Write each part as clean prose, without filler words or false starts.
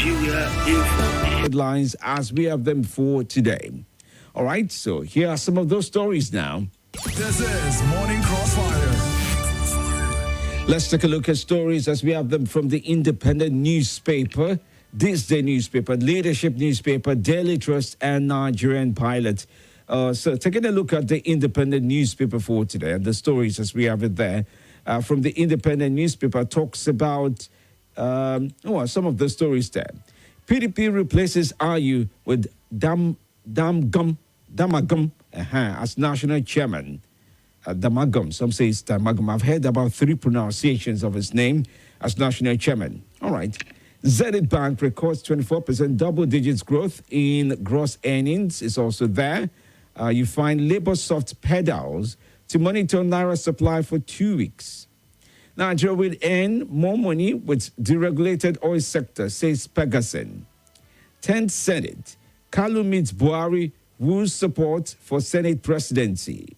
Nigeria Info. Headlines as we have them for today. All right, so here are some of those stories now. This is Morning Crossfire. Let's take a look at stories as we have them from the Independent newspaper, This Day newspaper, Leadership newspaper, Daily Trust, and Nigerian Pilot. So taking a look at the Independent newspaper for today, and the stories as we have it there. From the Independent newspaper talks about some of the stories there. PDP replaces RU with Damagum as national chairman. Damagum, some say it's Damagum. I've heard about 3 pronunciations of his name as national chairman. All right. Zenith Bank records 24% double digits growth in gross earnings. It's also there. You find Labour soft pedals to monitor Naira supply for 2 weeks. Nigeria will earn more money with deregulated oil sector, says Pegason. 10th Senate. Kalu meets Buhari, woos support for Senate presidency.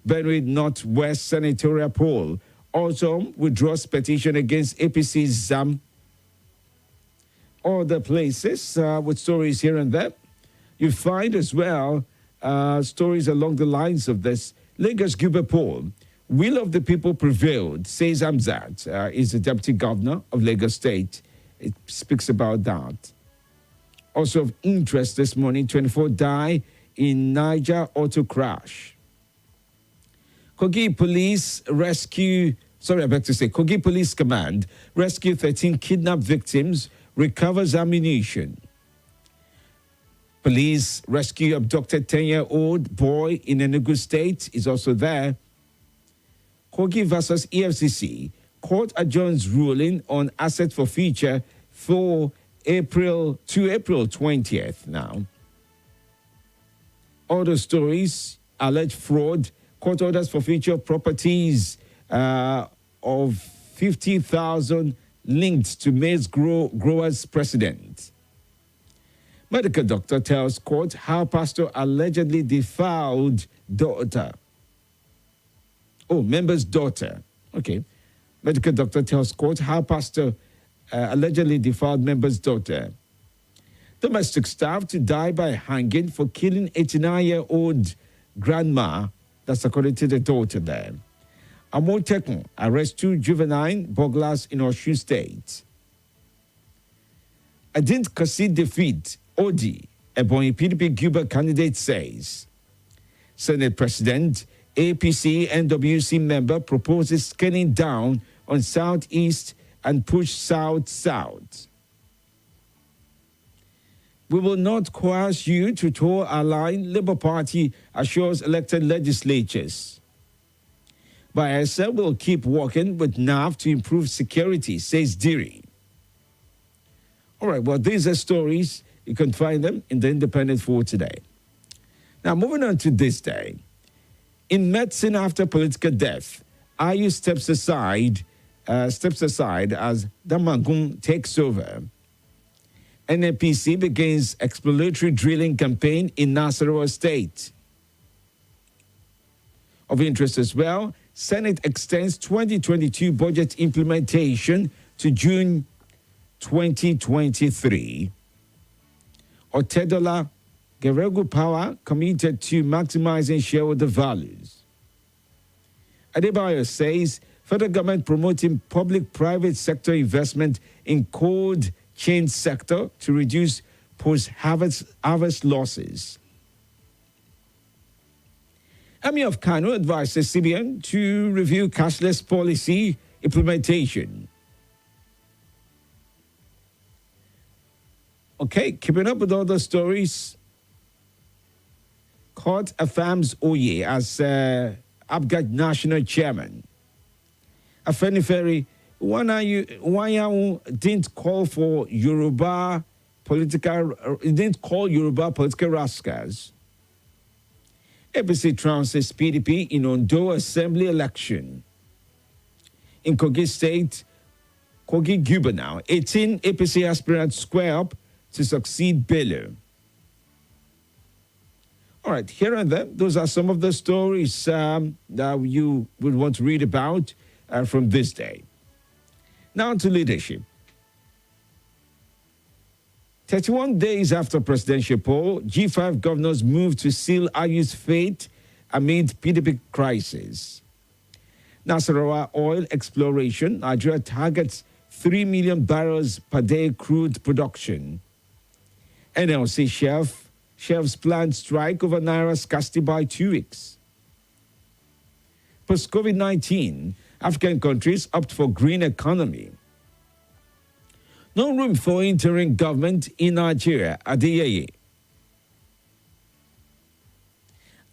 Benue Northwest senatorial poll. Also withdraws petition against APC's ZAM. Other places with stories here and there. You find as well stories along the lines of this. Lagos Guber poll. Will of the people prevailed, says Amzat, is the deputy governor of Lagos State. It speaks about that. Also of interest this morning, 24 die in Niger auto crash. Kogi Police Kogi Police Command rescue 13 kidnapped victims, recovers ammunition. Police rescue abducted 10-year-old boy in Enugu State is also there. Kogi versus EFCC, court adjourns ruling on asset forfeiture for April 20th now. Other stories, alleged fraud, court orders forfeiture properties of 50,000 linked to maize growers president. Medical doctor tells court how pastor allegedly defiled daughter. Member's daughter. Okay. Medical doctor tells court how pastor allegedly defiled member's daughter. Domestic staff to die by hanging for killing 89-year-old grandma. That's according to the daughter there. Amotekun arrests 2 juvenile burglars in Osun State. I didn't concede defeat. Odi, Ebonyi PDP Guber candidate says. Senate President, APC NWC member proposes scaling down on Southeast and push South-South. We will not coerce you to toe our line, Labour Party assures elected legislatures. Bayelsa will keep working with NAV to improve security, says Diri. All right, well, these are stories. You can find them in the Independent for today. Now, moving on to this day. In medicine after political death, IU steps aside as Damagum takes over. NNPC begins exploratory drilling campaign in Nasarawa State. Of interest as well, Senate extends 2022 budget implementation to June 2023. Otedola Geregu Power committed to maximizing shareholder values. Adebayo says federal government promoting public-private sector investment in cold chain sector to reduce post-harvest losses. Emir of Kano advises CBN to review cashless policy implementation. Okay, keeping up with all the stories. Court affirms Oye as Abgad National Chairman. Afenifere, why you didn't call for Yoruba political, didn't call Yoruba political rascals. APC trounces PDP in Ondo Assembly election. In Kogi State, Kogi Guber now, 18 APC aspirants square up to succeed Bello. All right, here and there, those are some of the stories that you would want to read about from this day. Now to leadership. 31 days after presidential poll, G5 governors move to seal Ayu's fate amid PDP crisis. Nasarawa oil exploration, Nigeria targets 3 million barrels per day crude production. NLC chefs planned strike over Naira scarcity by 2 weeks. Post-COVID-19, African countries opt for green economy. No room for interim government in Nigeria, Adeyeye.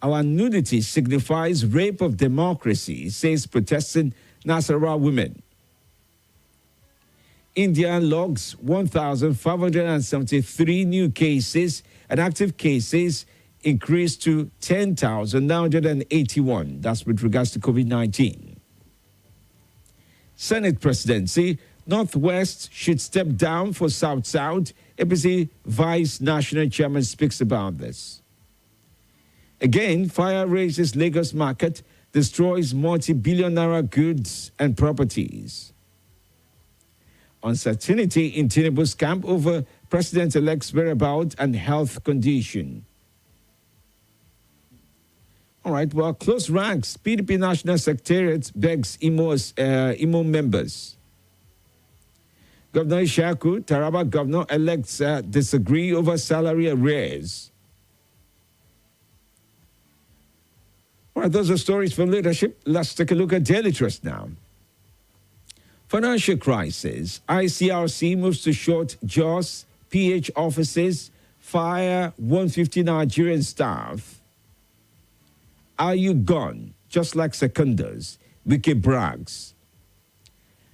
Our nudity signifies rape of democracy, says protesting Nasarawa women. India logs 1,573 new cases and active cases increased to 10,981. That's with regards to COVID-19. Senate presidency, Northwest should step down for South-South. APC Vice National Chairman speaks about this. Again, fire raises Lagos market, destroys multi-billion naira goods and properties. Uncertainty in Tinubu's camp over President-elect's whereabouts and health condition. All right, well, close ranks. PDP National Secretariat begs IMO members. Governor Ishaku, Taraba governor-elects disagree over salary arrears. All right, those are stories from leadership. Let's take a look at Daily Trust now. Financial crisis. ICRC moves to short JOS, PH offices, fire 150 Nigerian staff. Are you gone? Just like seconders. Wiki brags.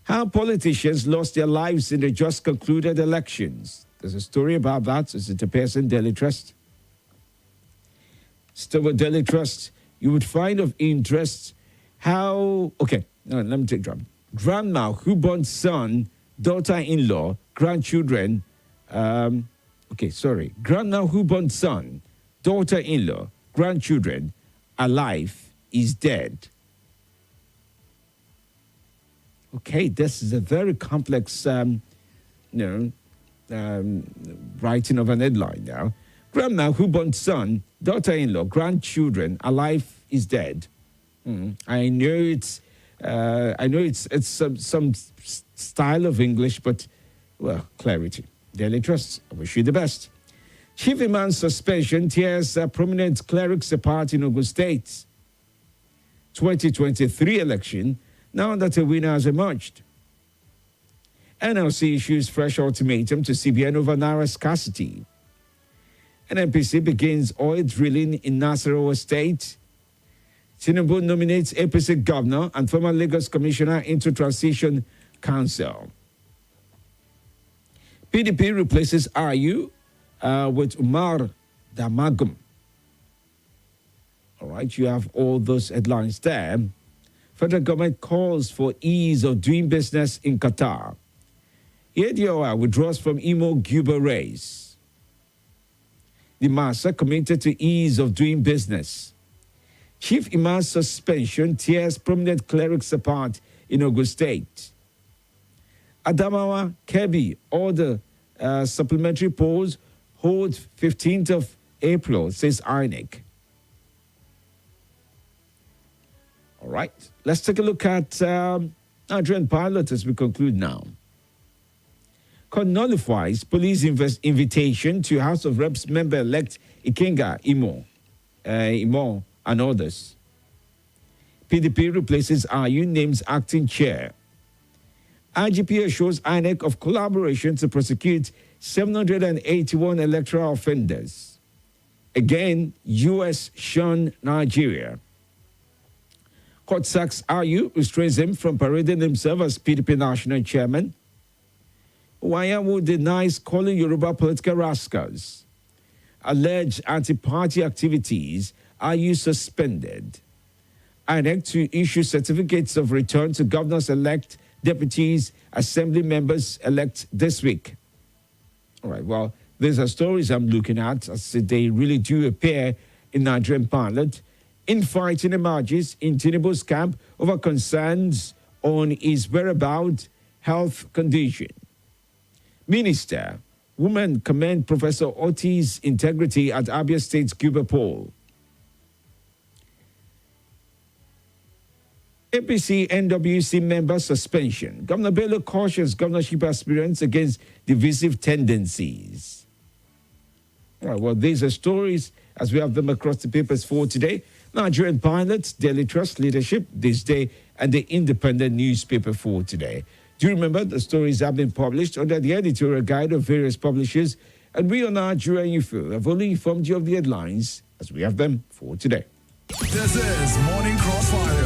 How politicians lost their lives in the just concluded elections. There's a story about that. It appears in Daily Trust. Still with Daily Trust, you would find of interest how... Okay, no, let me take drama. Grandma who born son, daughter-in-law, grandchildren... Grandma who born son, daughter-in-law, grandchildren, alive, is dead. Okay, this is a very complex, writing of an headline now. Grandma who born son, daughter-in-law, grandchildren, alive, is dead. I know it's some style of English, but well, clarity. Daily Trust. I wish you the best. Chief Imam suspension tears prominent clerics apart in Ogun State. 2023 election. Now that a winner has emerged. NLC issues fresh ultimatum to CBN over Naira scarcity. NNPC begins oil drilling in Nasarawa State. Tinubu nominates APC governor and former Lagos commissioner into transition council. PDP replaces RU with Umar Damagum. All right, you have all those headlines there. Federal government calls for ease of doing business in Qatar. ADOR withdraws from Imo Guba race. The Massa committed to ease of doing business. Chief Imam's suspension tears prominent clerics apart in Ogun State. Adamawa, Kebbi, order supplementary polls hold 15th of April, says INEC. All right, let's take a look at Nigerian pilot as we conclude now. Court nullifies police invitation to House of Reps member-elect Ikenga Imo and others. PDP replaces RU, names acting chair. IGP assures INEC of collaboration to prosecute 781 electoral offenders. Again, U.S. shun Nigeria. Court sacks RU, restrains him from parading himself as PDP national chairman. Wayamu denies calling Yoruba political rascals. Alleged anti-party activities, RU suspended. INEC to issue certificates of return to governors-elect, deputies, assembly members-elect this week. All right, well, these are stories I'm looking at as they really do appear in Nigerian parliament. Infighting emerges in Tinubu's camp over concerns on his whereabouts, health condition. Minister, Women commend Professor Oti's integrity at Abia State's Cuba poll. APC NWC member suspension. Governor Bello cautions governorship aspirants against divisive tendencies. All right, well, these are stories as we have them across the papers for today. Nigerian pilots, Daily Trust leadership this day, and the Independent newspaper for today. Do you remember the stories have been published under the editorial guide of various publishers? And we on Nigeria Info have only informed you of the headlines as we have them for today. This is Morning Crossfire.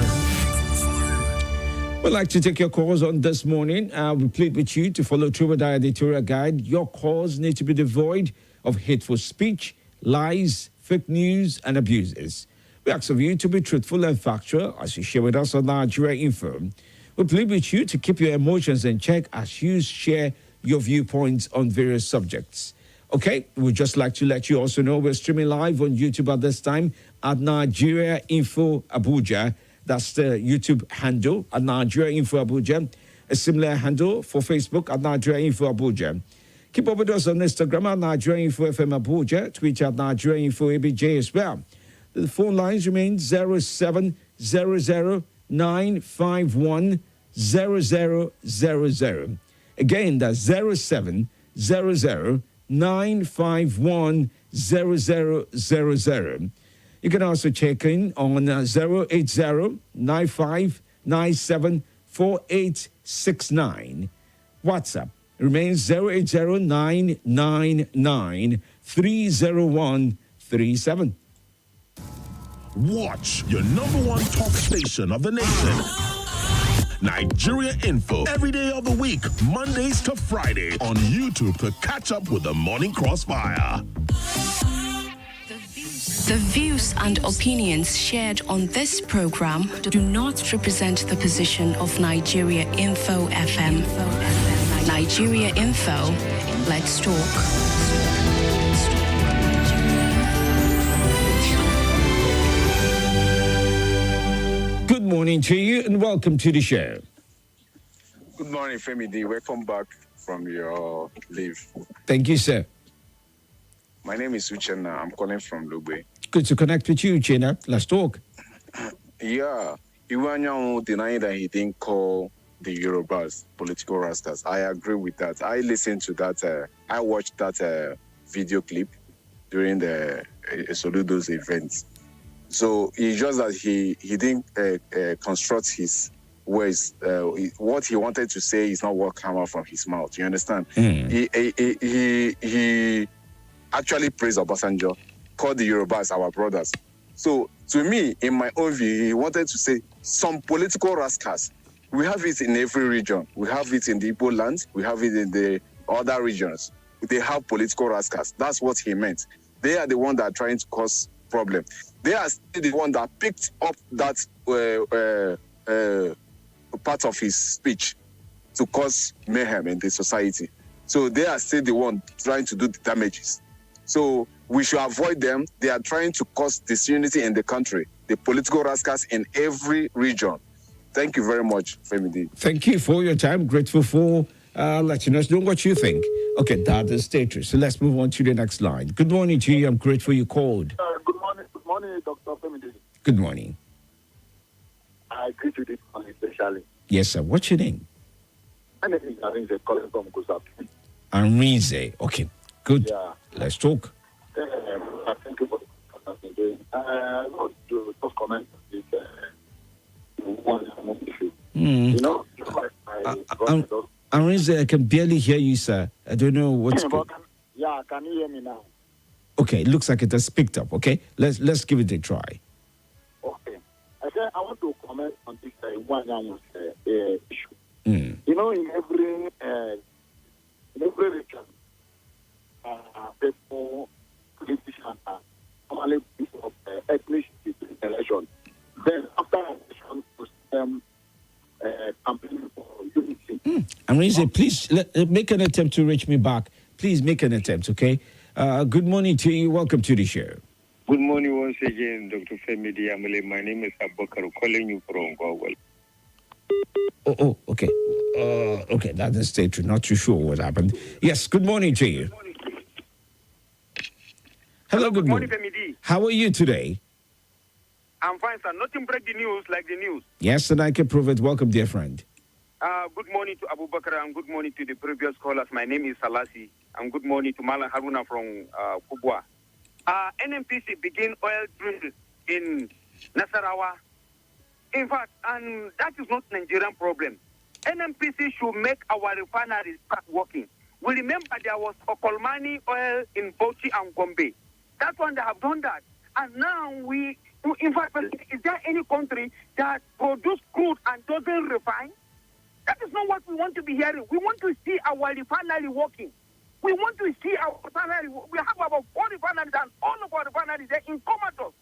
We'd like to take your calls on this morning. We plead with you to follow through with our editorial guide. Your calls need to be devoid of hateful speech, lies, fake news, and abuses. We ask of you to be truthful and factual as you share with us on Nigeria Info. We plead with you to keep your emotions in check as you share your viewpoints on various subjects. Okay, we'd just like to let you also know we're streaming live on YouTube at this time at Nigeria Info Abuja. That's the YouTube handle at Nigeria Info Abuja. A similar handle for Facebook at Nigeria Info Abuja. Keep up with us on Instagram at Nigeria Info FM Abuja. Tweet at Nigeria Info ABJ as well. The phone lines remain 0700 951 0000. Again, that's 0700 951 0000. You can also check in on 080-9597-4869. WhatsApp remains 080-999-30137. Watch your number one talk station of the nation. Nigeria Info. Every day of the week, Mondays to Friday on YouTube to catch up with the Morning Crossfire. The views and opinions shared on this program do not represent the position of Nigeria Info FM. Nigeria Info, let's talk. Good morning to you and welcome to the show. Good morning, Femi D. Welcome back from your leave. Thank you, sir. My name is Uchenna. I'm calling from Lugbe. Good to connect with you, Uchenna. Let's talk. Yeah. Iwanyan denying that he didn't call the Yorubas political rascals. I agree with that. I listened to that. I watched that video clip during the Soludo's event. So it's just that he didn't construct his words. What he wanted to say is not what came out from his mouth. You understand? He actually praised Obasanjo, called the Yorubas our brothers. So to me, in my own view, he wanted to say some political rascals. We have it in every region. We have it in the Igbo land. We have it in the other regions. They have political rascals. That's what he meant. They are the ones that are trying to cause problem. They are still the one that picked up that part of his speech to cause mayhem in the society. So they are still the one trying to do the damages. So we should avoid them. They are trying to cause disunity in the country, the political rascals in every region. Thank you very much, Femi D. Thank you for your time. Grateful for letting us know what you think. Okay, that is status. So let's move on to the next line. Good morning to you. I'm grateful you called. Good morning, Dr. Femi D. Good morning. I greet you this morning especially. Yes, sir. What's your name? My name is Arinze, calling from Gusap. Arinze. Okay, good. Yeah. Let's talk. Thank you for the conversation doing. I want to just comment on this one issue. You know, Arinze, I can barely hear you, sir. I don't know what's going on. Yeah, can you hear me now? Okay, looks like it has picked up. Okay, let's give it a try. Okay. I said I want to comment on this one issue. You know, in every region, people, politicians are normally of ethnicity election. Then after election, campaigning for unity. Arinze, please make an attempt to reach me back. Please make an attempt, okay? Good morning to you. Welcome to the show. Good morning once again, Dr. Femi Diamale. My name is Abubakar, calling you from Gogol. Okay. Okay, that is stay true. Not too sure what happened. Yes, good morning to you. Hello, good morning. Femi D. How are you today? I'm fine, sir. Nothing break the news like the news. Yes, and I can prove it. Welcome, dear friend. Good morning to Abubakar and good morning to the previous callers. My name is Salasi and good morning to Malan Haruna from Kubwa. NNPC begin oil drill in Nasarawa. In fact, and that is not Nigerian problem. NNPC should make our refineries start working. We remember there was Okolmani oil in Bauchi and Gombe. That one, they have done that. And now in fact, is there any country that produces crude and doesn't refine? That is not what we want to be hearing. We want to see our refinery working. We want to see our refinery. We have about 4 refineries and all of our refineries are in comatose.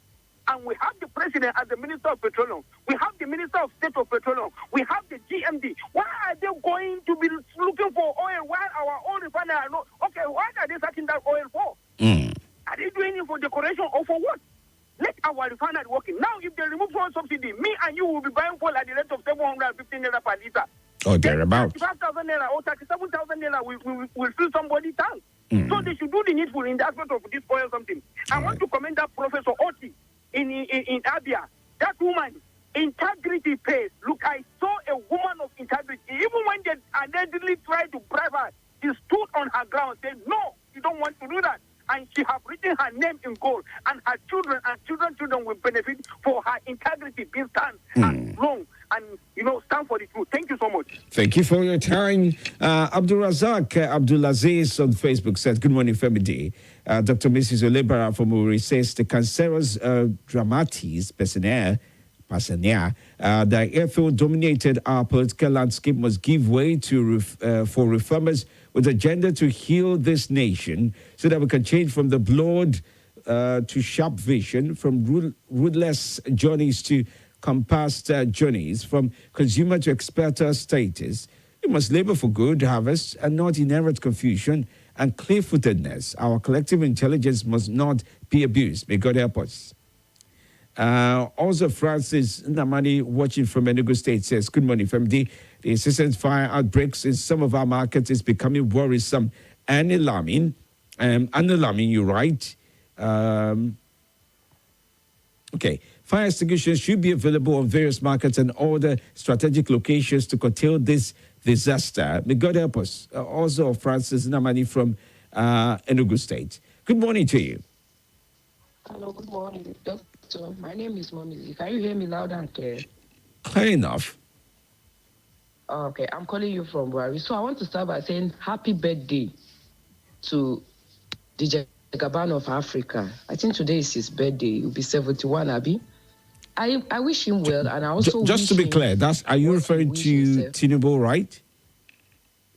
And we have the president as the Minister of Petroleum. We have the Minister of State of Petroleum. We have the GMD. Why are they going to be looking for oil while our own refinery are not? Okay, why are they searching that oil for? Are they doing it for decoration or for what? Let our refinery working. Now, if they remove fuel subsidy, me and you will be buying fuel at the rate of 715 naira per liter. Oh, thereabout. 35,000 naira or 37,000 naira will fill somebody's tank. So they should do the needful in the aspect of this oil something. I want to commend that Professor Oti in Abia. That woman, integrity pays. Look, I saw a woman of integrity. Even when they allegedly tried to bribe her, she stood on her ground and said, no, you don't want to do that. And she have written her name in gold. And her children and children will benefit for her integrity being stand and long and, stand for the truth. Thank you so much. Thank you for your time. Abdul Razak Abdulaziz on Facebook says, good morning, Femi D. Dr. Mrs. Olebara from Uri says, the cancerous dramatis personnel, the airfield-dominated our political landscape must give way to for reformers with agenda to heal this nation so that we can change from the blood to sharp vision, from ruthless journeys to compassed journeys, from consumer to exporter status. We must labor for good harvests and not inherit confusion and clear-footedness. Our collective intelligence must not be abused. May God help us. Also, Francis Namani, watching from Enugu State, says, good morning, FMD. The incessant fire outbreaks in some of our markets is becoming worrisome and alarming. You're right. Okay. Fire extinguishers should be available on various markets and other strategic locations to curtail this disaster. May God help us. Also, Francis Namani from Enugu State. Good morning to you. Hello, good morning, Doctor. My name is Mommy. Can you hear me loud and clear? Clear enough. Okay, I'm calling you from Buhari. So I want to start by saying happy birthday to the Jagaban of Africa. I think today is his birthday. He'll be 71, Abi. I wish him well, and I also just to be clear, are you referring to Tinubu, right?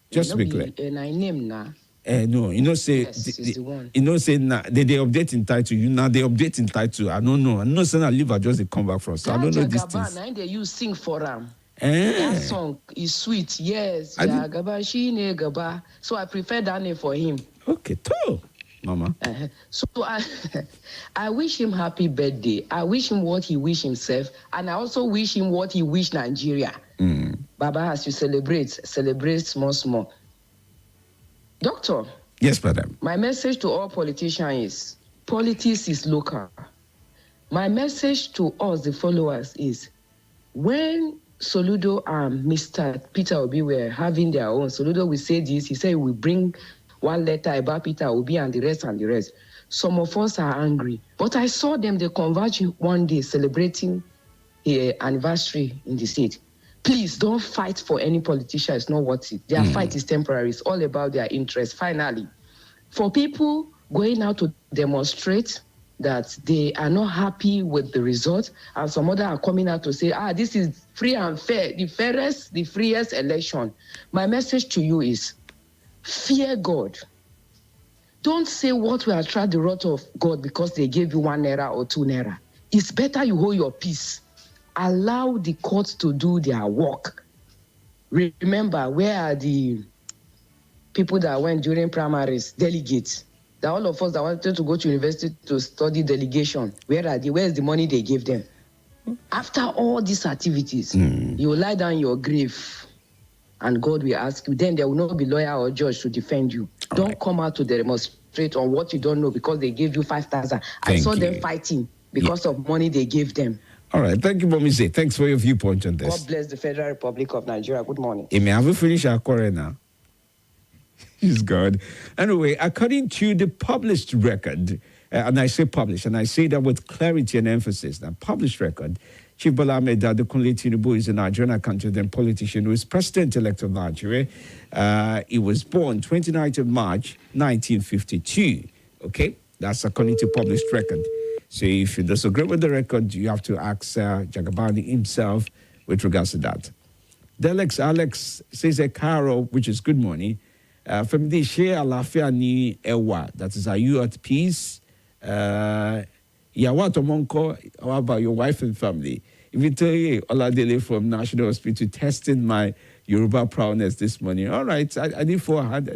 Just to be clear. And I name now. No, say yes, the one. Say now they update in title. They update in title. I don't know. I know saying I live. I just come back from. So I don't know these things. Now they use sing for them. That song is sweet. Yes, Jagaba Shine Gaba. So I prefer that name for him. Okay, too. Mama. So I wish him happy birthday. I wish him what he wish himself, and I also wish him what he wish Nigeria. Baba, as you celebrate small. Doctor. Yes, madam. My message to all politicians is, politics is local. My message to us, the followers, is when Soludo and Mr. Peter Obi were having their own, Soludo will say this, he said he will bring one letter about Peter Obi and the rest. Some of us are angry. But I saw them, they converge one day celebrating an anniversary in the state. Please don't fight for any politician. It's not worth it. Their fight is temporary. It's all about their interest. Finally, for people going out to demonstrate that they are not happy with the result, and some other are coming out to say, this is free and fair, the fairest, the freest election. My message to you is, fear God. Don't say what will attract the wrath of God because they gave you 1 naira or 2 naira. It's better you hold your peace. Allow the courts to do their work. Remember, where are the people that went during primaries, delegates? That all of us that wanted to go to university to study delegation, where are they? Where's the money they gave them? After all these activities, you will lie down in your grave and God will ask you. Then there will not be lawyer or judge to defend you. Don't come out to demonstrate on what you don't know because they gave you 5,000. I saw them fighting because of money they gave them. All right. Thank you, Momise. Thanks for your viewpoint on this. God bless the Federal Republic of Nigeria. Good morning. Amen. Have we finished our quarrel now? He's God. Anyway, according to the published record, and I say published, and I say that with clarity and emphasis, that published record, Chief Bola Ahmed Adekunle Tinubu is a Nigerian accountant and politician who is president-elect of Nigeria. He was born 29th of March, 1952. Okay? That's according to published record. So if you disagree with the record, you have to ask Jagabani himself with regards to that. Alex says a Caro, which is good morning. From the share Alafia ni Ewa, that is, are you at peace? Yawa Tomonko, how about your wife and family? If you tell you Oladele from National Hospital testing my Yoruba prowess this morning. All right, I did forehand.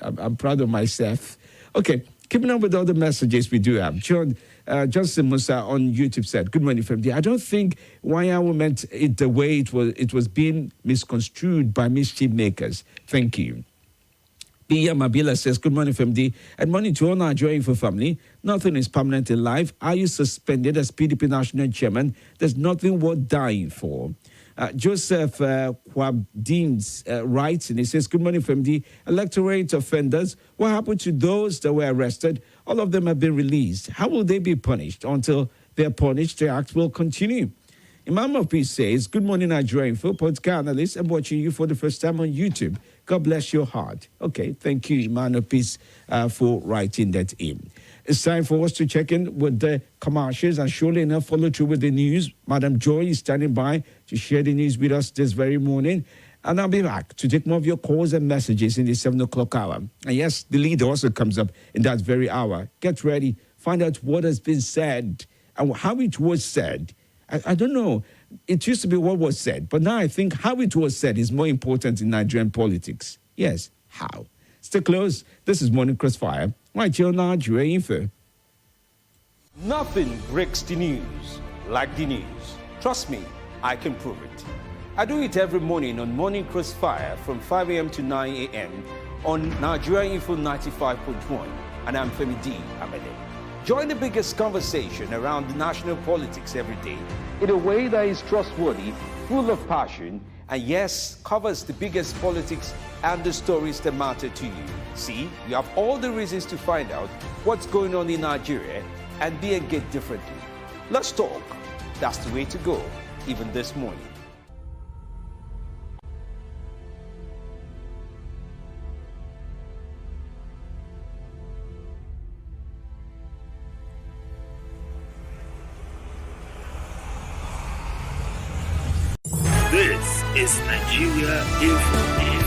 I'm proud of myself. Okay, keeping on with all the messages we do have. Johnson Musa on YouTube said, good morning, Femi. I don't think Wanyawu meant it the way it was being misconstrued by mischief makers. Thank you. Pia Mabila says, good morning, FMD, and morning to all Nigerian for family. Nothing is permanent in life. Are you suspended as PDP national chairman? There's nothing worth dying for. Joseph Kwabdins writes, and he says, good morning, FMD. Electorate offenders, what happened to those that were arrested? All of them have been released. How will they be punished? Until they're punished, their act will continue. Imam of Peace says, good morning, Nigerian info, political analyst. I'm watching you for the first time on YouTube. God bless your heart. Okay, thank you, Imam of Peace, for writing that in. It's time for us to check in with the commercials and surely enough follow through with the news. Madam Joy is standing by to share the news with us this very morning. And I'll be back to take more of your calls and messages in the 7 o'clock hour. And yes, the leader also comes up in that very hour. Get ready, find out what has been said and how it was said. I don't know. It used to be what was said, but now I think how it was said is more important in Nigerian politics. Yes, how? Stay close. This is Morning Crossfire. Right here on Nigeria Info. Nothing breaks the news like the news. Trust me, I can prove it. I do it every morning on Morning Crossfire from 5 a.m. to 9 a.m. on Nigeria Info 95.1, and I'm Femi D. Amede. Join the biggest conversation around the national politics every day in a way that is trustworthy, full of passion, and yes, covers the biggest politics and the stories that matter to you. See, you have all the reasons to find out what's going on in Nigeria and be engaged differently. Let's talk. That's the way to go, even this morning. This is Nigeria Info.